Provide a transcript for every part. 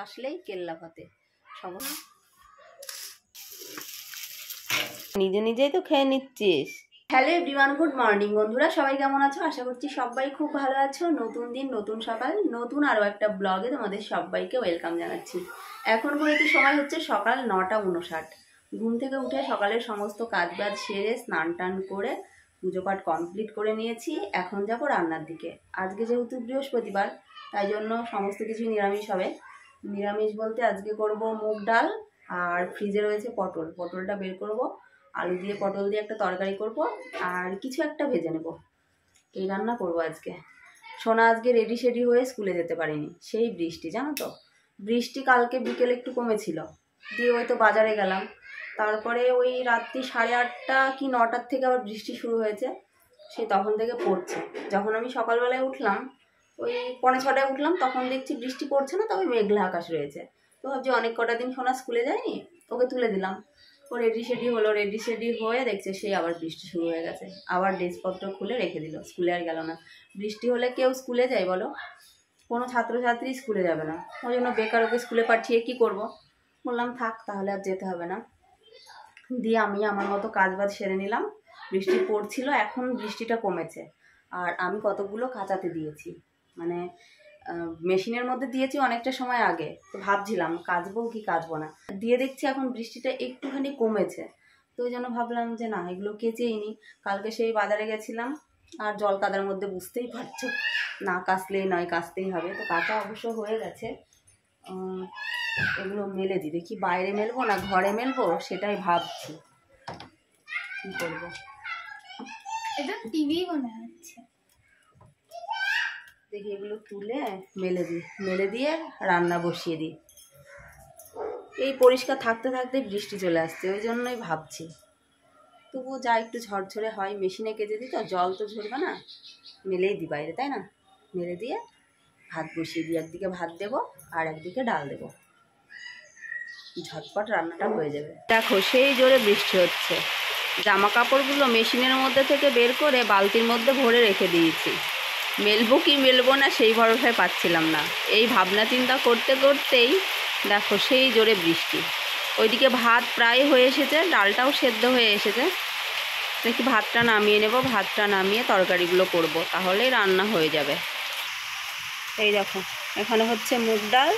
আসলেই কেল্লাফাতে সব নিজে নিজেই তো খেয়ে নিচ্ছিস। হ্যালো এভরিওয়ান, গুড মর্নিং বন্ধুরা, সবাই কেমন আছো? আশা করছি সবাই খুব ভালো আছো। নতুন দিন, নতুন সকাল, নতুন আরও একটা ব্লগে তোমাদের সবাইকে ওয়েলকাম জানাচ্ছি। এখন ঘড়িতে সময় হচ্ছে সকাল 9:59। ঘুম থেকে উঠে সকালের সমস্ত কাজবাজ সেরে স্নান টান করে পুজো পাঠ কমপ্লিট করে নিয়েছি। এখন যাব রান্নার দিকে। আজকে যেহেতু বৃহস্পতিবার, তাই জন্য সমস্ত কিছু নিরামিষ হবে। নিরামিষ বলতে আজকে করব মুগ ডাল, আর ফ্রিজে রয়েছে পটলটা বের করব, আলু দিয়ে পটল দিয়ে একটা তরকারি করব, আর কিছু একটা ভেজে নেব। এই রান্না করব আজকে। সোনা আজকে রেডি শেডি হয়ে স্কুলে যেতে পারেনি, সেই বৃষ্টি, জানো তো। বৃষ্টি কালকে বিকেলে একটু কমেছিল, দিয়ে ওই তো বাজারে গেলাম। তারপরে ওই রাত্রি 8:30 কি 9টার থেকে আবার বৃষ্টি শুরু হয়েছে, সেই তখন থেকে পড়ছে। যখন আমি সকালবেলায় উঠলাম, ওই 5:45 উঠলাম, তখন দেখছি বৃষ্টি পড়ছে না, তবে মেঘলা আকাশ রয়েছে। তো ভাবছি অনেক কটা দিন সোনা স্কুলে যায়নি, ওকে তুলে দিলাম। ও রেডি শেডি হলো, রেডি শেডি হয়ে দেখছে সেই আবার বৃষ্টি শুরু হয়ে গেছে। আবার ড্রেসপত্র খুলে রেখে দিল, স্কুলে আর গেল না। বৃষ্টি হলে কেউ স্কুলে যায় বলো? কোনো ছাত্রছাত্রী স্কুলে যাবে না। ওই জন্য বেকার ওকে স্কুলে পাঠিয়ে কি করব, বললাম থাক তাহলে আর যেতে হবে না। দিয়ে আমি আমার মতো কাজবাজ সেরে নিলাম। বৃষ্টি পড়ছিল, এখন বৃষ্টিটা কমেছে। আর আমি কতগুলো কাচাতে দিয়েছি, মানে মেশিনের মধ্যে দিয়েছি অনেকটা সময় আগে। তো ভাবছিলাম কাচবো কি কাচবো না, দিয়ে দেখছি এখন বৃষ্টিটা একটুখানি কমেছে। তো ওই জন্য ভাবলাম যে না, এগুলো কেচেই নি। কালকে সেই বাজারে গেছিলাম, আর জল কাদার মধ্যে বুঝতেই পারছো, না কাচলেই নয়, কাচতেই হবে। তো কাঁচা অবশ্য হয়ে গেছে। এগুলো মেলে দিই, দেখি বাইরে মেলবো না ঘরে মেলবো, সেটাই ভাবছি কি করবো। এটা টিভি মনে হচ্ছে। দেখি এগুলো তুলে মেলে দিয়ে রান্না বসিয়ে দিই। এই পরিষ্কার থাকতে থাকতে বৃষ্টি চলে আসছে, ওই জন্যই ভাবছি তবুও যা একটু ঝরঝরে হয়। মেশিনে কেচে দিই তো, জল তো ঝরবে না, মেলেই দিই বাইরে, তাই না? মেলে দিয়ে ভাত বসিয়ে দিই, একদিকে ভাত দেবো আর একদিকে ডাল দেবো, ঝটপট রান্নাটা হয়ে যাবে। দেখো সেই জোরে বৃষ্টি হচ্ছে। জামা কাপড়গুলো মেশিনের মধ্যে থেকে বের করে বালতির মধ্যে ভরে রেখে দিয়েছি। মেলবো কি মেলবো না সেই ভরসায় পাচ্ছিলাম না। এই ভাবনা চিন্তা করতে করতেই দেখো সেই জোরে বৃষ্টি। ওইদিকে ভাত প্রায় হয়ে এসেছে, ডালটাও সেদ্ধ হয়ে এসেছে। দেখি ভাতটা নামিয়ে নেব, ভাতটা নামিয়ে তরকারিগুলো করব, তাহলেই রান্না হয়ে যাবে। এই দেখো এখানে হচ্ছে মুগ ডাল,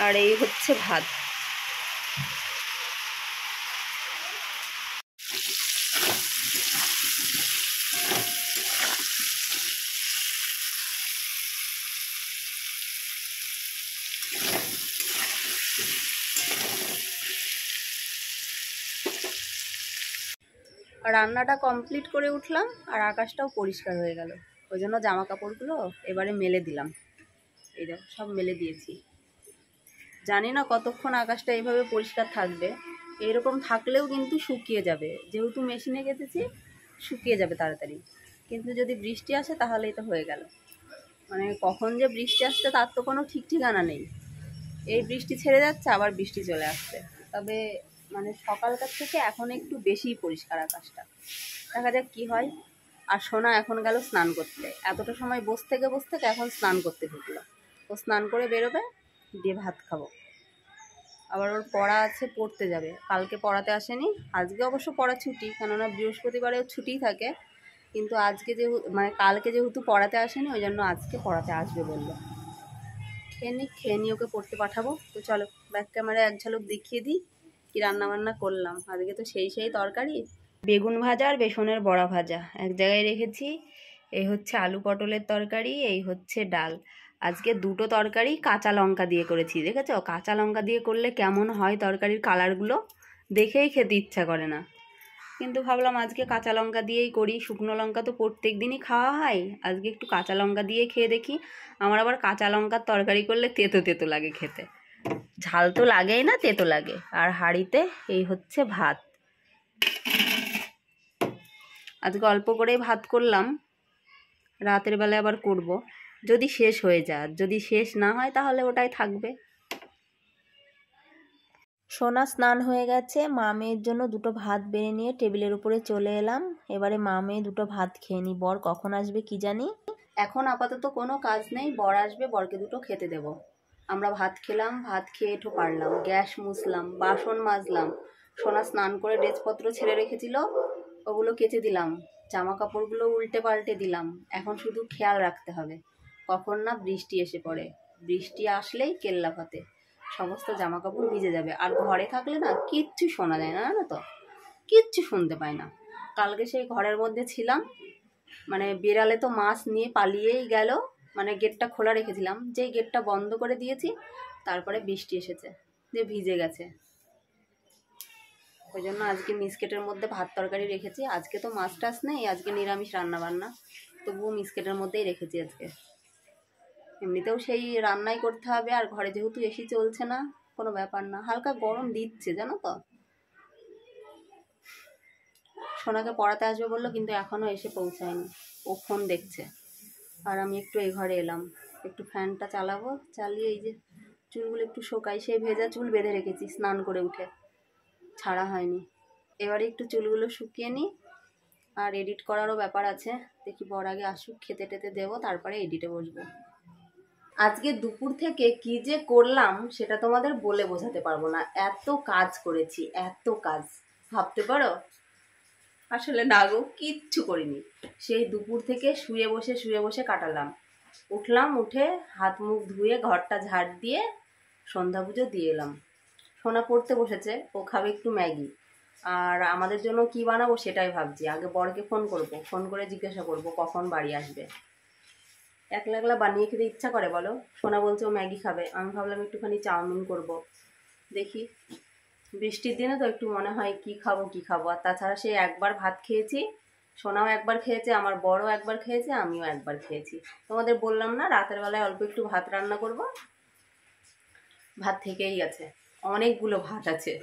আর এই হচ্ছে ভাত। রান্নাটা কমপ্লিট করে উঠলাম, আর আকাশটাও পরিষ্কার হয়ে গেল। ওই জন্য জামা কাপড়গুলো এবারে মেলে দিলাম। এই দেখো সব মেলে দিয়েছি। জানি না কতক্ষণ আকাশটা এইভাবে পরিষ্কার থাকবে। এরকম থাকলেও কিন্তু শুকিয়ে যাবে, যেহেতু মেশিনে গেছেছি শুকিয়ে যাবে তাড়াতাড়ি। কিন্তু যদি বৃষ্টি আসে তাহলেই তো হয়ে গেল। মানে কখন যে বৃষ্টি আসছে তার তো কোনো ঠিক ঠিকানা নেই। এই বৃষ্টি ছেড়ে যাচ্ছে, আবার বৃষ্টি চলে আসছে। তবে মানে সকালকার থেকে এখন একটু বেশিই পরিষ্কার আকাশটা, দেখা যাক কি হয়। আর সোনা এখন গেল স্নান করতে। এতটা সময় বসে থেকে এখন স্নান করতে ঢুকলো। ও স্নান করে বেরোবে, দিয়ে ভাত খাবো। আবার ওর পড়া আছে, পড়তে যাবে। কালকে পড়াতে আসেনি, আজকে অবশ্য পড়া ছুটি, কেননা বৃহস্পতিবারেও ছুটিই থাকে। কিন্তু আজকে মানে কালকে যেহেতু পড়াতে আসেনি, ওই জন্য আজকে পড়াতে আসবে বললো। খেয়ে নিয়ে ওকে পড়তে পাঠাবো। তো চলো ব্যাক ক্যামেরায় এক ঝলক দেখিয়ে দিই কি রান্না বান্না করলাম। আজকে তো সেই তরকারি, বেগুন ভাজা আর বেসনের বড়া ভাজা এক জায়গায় রেখেছি। এই হচ্ছে আলু পটলের তরকারি, এই হচ্ছে ডাল। আজকে দুটো তরকারি কাঁচা লঙ্কা দিয়ে করেছি। দেখেছো কাঁচা লঙ্কা দিয়ে করলে কেমন হয় তরকারির কালারগুলো, দেখেই খেতে ইচ্ছা করে না। কিন্তু ভাবলাম আজকে কাঁচা লঙ্কা দিয়েই করি। শুকনো লঙ্কা তো প্রত্যেক দিনই খাওয়া হয়, আজকে একটু কাঁচা লঙ্কা দিয়ে খেয়ে দেখি। আমার আবার কাঁচা লঙ্কার তরকারি করলে তেতো তেতো লাগে খেতে, ঝাল তো লাগেই না, তেতো লাগে। আর হাঁড়িতে এই হচ্ছে ভাত। আজকে অল্প করেই ভাত করলাম, রাতের বেলায় আবার করব যদি শেষ হয়ে যায়। যদি শেষ না হয় তাহলে ওটাই থাকবে। সোনা স্নান হয়ে গেছে, মা মেয়ের জন্য দুটো ভাত বেড়ে নিয়ে টেবিলের উপরে চলে এলাম। এবারে মা মেয়ে দুটো ভাত খেয়ে নিই। বর কখন আসবে কি জানি। এখন আপাতত কোনো কাজ নেই, বর আসবে, বরকে দুটো খেতে দেব। আমরা ভাত খেলাম, ভাত খেয়ে এঁঠো পারলাম, গ্যাস মুছলাম, বাসন মাজলাম, সোনা স্নান করে ড্রেসপত্র ছেড়ে রেখেছিল ওগুলো কেচে দিলাম, জামা কাপড়গুলো উল্টে পাল্টে দিলাম। এখন শুধু খেয়াল রাখতে হবে কখন না বৃষ্টি এসে পড়ে। বৃষ্টি আসলেই কেল্লাফাতে সমস্ত জামা কাপড় ভিজে যাবে। আর ঘরে থাকলে না কিচ্ছু শোনা যায় না, জানো তো, কিচ্ছু শুনতে পায় না। কালকে সেই ঘরের মধ্যে ছিলাম, মানে বিড়ালে তো মাছ নিয়ে পালিয়েই গেল, মানে গেটটা খোলা রেখেছিলাম, যেই গেটটা বন্ধ করে দিয়েছি তারপরে বৃষ্টি এসেছে, যে ভিজে গেছে। ওই জন্য আজকে মিসকেটের মধ্যে ভাত তরকারি রেখেছি। আজকে তো মাছ টাছ নেই, আজকে নিরামিষ রান্না বান্না, তবুও মিসকেটের মধ্যেই রেখেছি আজকে। এমনিতেও সেই রান্নাই করতে হবে, আর ঘরে যেহেতু এসি চলছে না, কোনো ব্যাপার না। হালকা গরম দিচ্ছে জানো তো। সোনাকে পড়াতে আসবে বললো, কিন্তু এখনও এসে পৌঁছায়নি, ও ফোন দেখছে। আর আমি একটু এই ঘরে এলাম, একটু ফ্যানটা চালাবো, চালিয়ে এই যে চুলগুলো একটু শোকাই। সেই ভেজা চুল বেঁধে রেখেছি স্নান করে উঠে, ছাড়া হয়নি। এবারে একটু চুলগুলো শুকিয়ে নিই, আর এডিট করারও ব্যাপার আছে। দেখি বর আগে আসুক, খেতে টেতে দেবো, তারপরে এডিটে বসবো। আজকে দুপুর থেকে কি যে করলাম সেটা তোমাদের বলে বোঝাতে পারবো না। এত কাজ করেছি, এত কাজ, ভাবতে পারো। আসলে না গো, কিচ্ছু করিনি। সেই দুপুর থেকে শুয়ে বসে কাটালাম। উঠলাম, উঠে হাত মুখ ধুয়ে ঘরটা ঝাড় দিয়ে সন্ধ্যা পুজো দিয়ে এলাম। সোনা পড়তে বসেছে, ও খাবে একটু ম্যাগি। আর আমাদের জন্য কি বানাবো সেটাই ভাবছি। আগে বরকে ফোন করব, ফোন করে জিজ্ঞাসা করব কখন বাড়ি আসবে। একলা একলা বানিয়ে খেতে ইচ্ছা করে বলো? সোনা বলছে ও ম্যাগি খাবে, আমি ভাবলাম একটুখানি চাউমিন করব। দেখি, বৃষ্টির দিনে তো একটু মনে হয় কি খাবো। আর তাছাড়া সে একবার ভাত খেয়েছি, সোনাও একবার খেয়েছে, আমার বড়ও একবার খেয়েছে, আমিও একবার খেয়েছি। তোমাদের বললাম না রাতের বেলায় অল্প একটু ভাত রান্না করব। ভাত থেকেই আছে, অনেকগুলো ভাত আছে।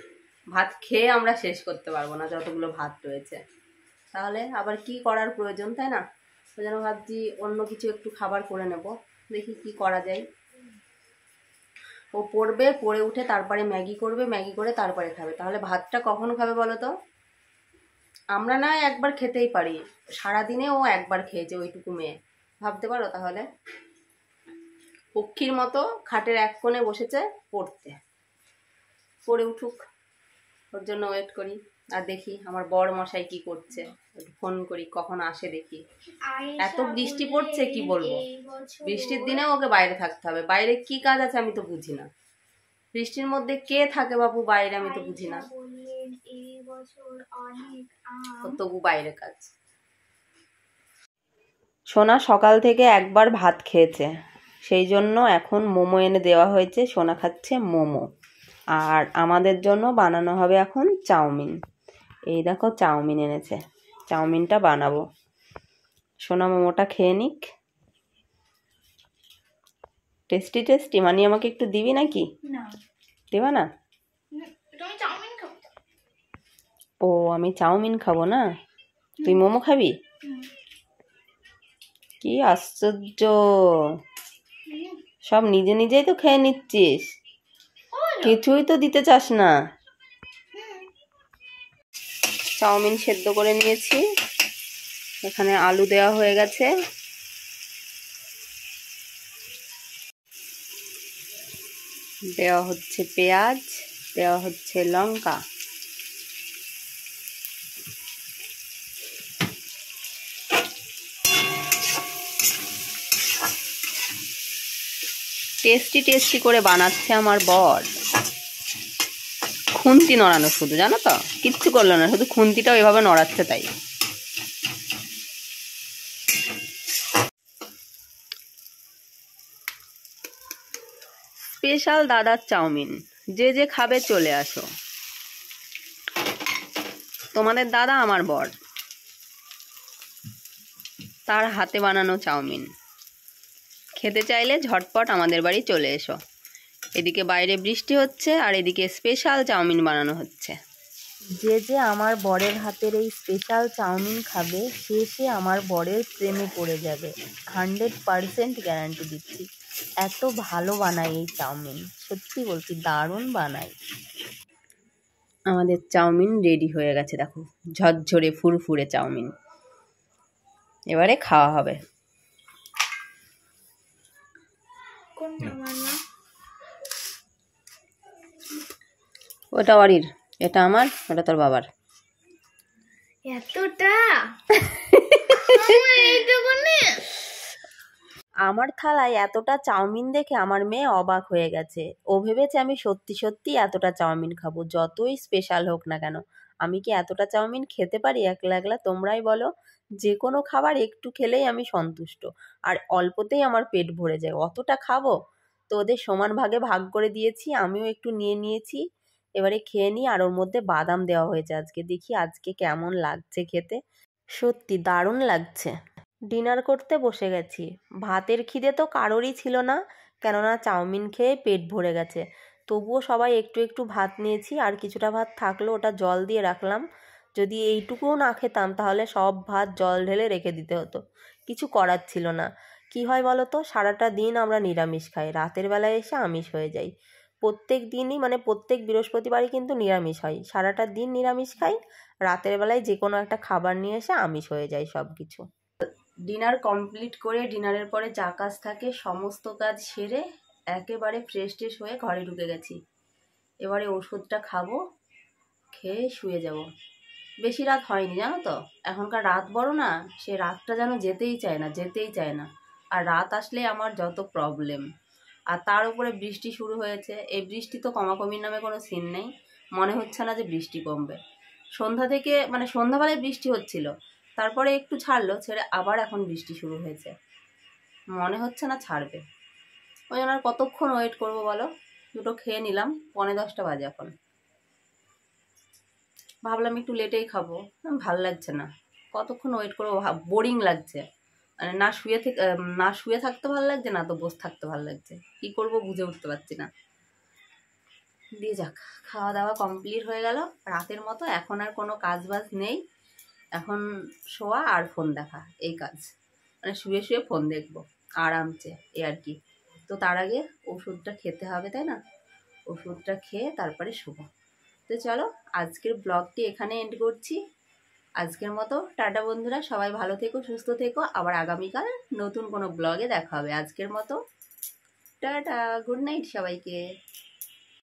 ভাত খেয়ে আমরা শেষ করতে পারবো না যতগুলো ভাত রয়েছে। তাহলে আবার কি করার প্রয়োজন, তাই না? ওই জন্য ভাবছি অন্য কিছু একটু খাবার করে নেব, দেখি কি করা যায়। ও পড়বে, পড়ে উঠে তারপরে ম্যাগি করবে, ম্যাগি করে তারপরে খাবে। তাহলে ভাতটা কখন খাবে বলো তো? আমরা না একবার খেতেই পারি, সারাদিনে ও একবার খেয়েছে ওইটুকু মেয়ে, ভাবতে পারো তাহলে। পক্ষীর মতো খাটের এক কোণে বসেছে পড়তে। পড়ে উঠুক, ওর জন্য ওয়েট করি। আর দেখি আমার বড় মশাই কি করছে, ফোন করি কখন আসে দেখি। এত বৃষ্টি পড়ছে কি বলবো, বৃষ্টির দিনে ওকে বাইরে থাকতে হবে। বাইরে কি কাজ আছে আমি তো বুঝি না, বৃষ্টির মধ্যে কে থাকে বাবু বাইরে, আমি তো বুঝি না। তবু বাইরে কাজ। সোনা সকাল থেকে একবার ভাত খেয়েছে, সেই জন্য এখন মোমো এনে দেওয়া হয়েছে, সোনা খাচ্ছে মোমো। আর আমাদের জন্য বানানো হবে এখন চাউমিন। এই দেখো চাউমিন এনেছে, চাউমিনটা বানাবো। সোনা মোমোটা খেয়ে নিক। টেস্টি টেস্টি, মানে আমাকে একটু দিবি নাকি? না, দেবা না? তুমি চাউমিন খাও। ও, আমি চাউমিন খাবো না, তুই মোমো খাবি? কি আশ্চর্য, সব নিজে নিজেই তো খেয়ে নিচ্ছিস, কিছুই তো দিতে চাস না। চাউমিন সেদ্ধ করে নিয়েছি, এখানে আলু দেওয়া হয়ে গেছে, দেওয়া হচ্ছে পেঁয়াজ, দেওয়া হচ্ছে লঙ্কা। টেস্টি টেস্টি করে বানাচ্ছে আমার বর। খুন্তি নড়ানো শুধু, জানো তো, কিচ্ছু করলো না, শুধু খুন্তিটাও এভাবে নড়াচ্ছে। তাই স্পেশাল দাদার চাউমিন, যে যে খাবে চলে আসো। তোমাদের দাদা আমার বর, তার হাতে বানানো চাউমিন খেতে চাইলে ঝটপট আমাদের বাড়ি চলে এসো। এদিকে বাইরে বৃষ্টি হচ্ছে, আর এদিকে স্পেশাল চাউমিন বানানো হচ্ছে। যে যে আমার বরের হাতের এই স্পেশাল চাউমিন খাবে, সে আমার বরের প্রেমে পড়ে যাবে, 100% গ্যারান্টি দিচ্ছি। এত ভালো বানায় এই চাউমিন, সত্যি বলছি দারুণ বানায়। আমাদের চাউমিন রেডি হয়ে গেছে, দেখো ঝরঝরে ফুরফুরে চাউমিন। এবারে খাওয়া হবে। ওটা অরির, এটা আমার, ওটা তোর বাবার। এতটা এইটুকুনি আমার থালায় এতটা চাউমিন দেখে আমার মেয়ে অবাক হয়ে গেছে। ও ভেবেছে আমি সত্যি সত্যি এতটা চাউমিন খাবো, যতই স্পেশাল হোক না কেন। আমি কি এতটা চাউমিন খেতে পারি একলা একলা? তোমরাই বলো। যে কোনো খাবার একটু খেলেই আমি সন্তুষ্ট, আর অল্পতেই আমার পেট ভরে যায়। অতটা খাবো? তো ওদের সমান ভাগে ভাগ করে দিয়েছি, আমিও একটু নিয়ে নিয়েছি। এবারে খেয়ে নিই। আর ওর মধ্যে বাদাম দেওয়া হয়েছে আজকে, দেখি আজকে কেমন লাগছে খেতে। সত্যি দারুণ লাগছে। ডিনার করতে বসে গেছি। ভাতের খিদে তো কারোরই ছিল না, কেননা চাউমিন খেয়ে পেট ভরে গেছে। তবুও সবাই একটু একটু ভাত নিয়েছি, আর কিছুটা ভাত থাকলো, ওটা জল দিয়ে রাখলাম। যদি এইটুকুও না খেতাম তাহলে সব ভাত জল ঢেলে রেখে দিতে হতো। কিছু করার ছিল না। কি হয় বলো তো, সারাটা দিন আমরা নিরামিষ খাই, রাতের বেলায় এসে আমিষ হয়ে যাই। প্রত্যেক দিনই মানে প্রত্যেক বৃহস্পতিবারই কিন্তু নিরামিষ হয়। সারাটা দিন নিরামিষ খাই, রাতের বেলায় যে কোনো একটা খাবার নিয়ে এসে আমিষ হয়ে যায় সব কিছু। ডিনার কমপ্লিট করে ডিনারের পরে যা কাজ থাকে সমস্ত কাজ সেরে একেবারে ফ্রেশ ট্রেশ হয়ে ঘরে ঢুকে গেছি। এবারে ওষুধটা খাবো, খেয়ে শুয়ে যাব। বেশি রাত হয়নি জানো তো, এখনকার রাত বড় না, সে রাতটা যেন যেতেই চায় না, যেতেই চায় না। আর রাত আসলে আমার যত প্রবলেম। আর তার উপরে বৃষ্টি শুরু হয়েছে। এই বৃষ্টি তো কমাকমির নামে কোনো সিন নেই। মনে হচ্ছে না যে বৃষ্টি কমবে। সন্ধ্যা থেকে মানে সন্ধ্যাবেলায় বৃষ্টি হচ্ছিল, তারপরে একটু ছাড়লো, ছেড়ে আবার এখন বৃষ্টি শুরু হয়েছে। মনে হচ্ছে না ছাড়বে। ওই জন্য আর কতক্ষণ ওয়েট করবো বলো। দুটো খেয়ে নিলাম, 10:45 বাজে এখন। ভাবলাম একটু লেটেই খাবো, ভাল লাগছে না। কতক্ষণ ওয়েট করবো, বোরিং লাগছে। মানে না শুয়ে থাকতে ভালো লাগছে, না তো বসে থাকতে ভালো লাগছে। কি করব বুঝে উঠতে পারছি না। দিয়ে যাক, খাওয়া দাওয়া কমপ্লিট হয়ে গেল রাতের মতো। এখন আর কোনো কাজ বাজ নেই, এখন শোয়া আর ফোন দেখা, এই কাজ। মানে শুয়ে শুয়ে ফোন দেখবো আরামসে, এ আর কি। তো তার আগে ওষুধটা খেতে হবে, তাই না? ওষুধটা খেয়ে তারপরে শোবো। তো চলো, আজকের ব্লগটি এখানে এন্ড করছি। আজকের মতো টাটা বন্ধুরা, সবাই ভালো থেকো, সুস্থ থেকো। আবার আগামীকাল নতুন কোনো ব্লগে দেখা হবে। আজকের মতো টাটা, গুড নাইট সবাইকে।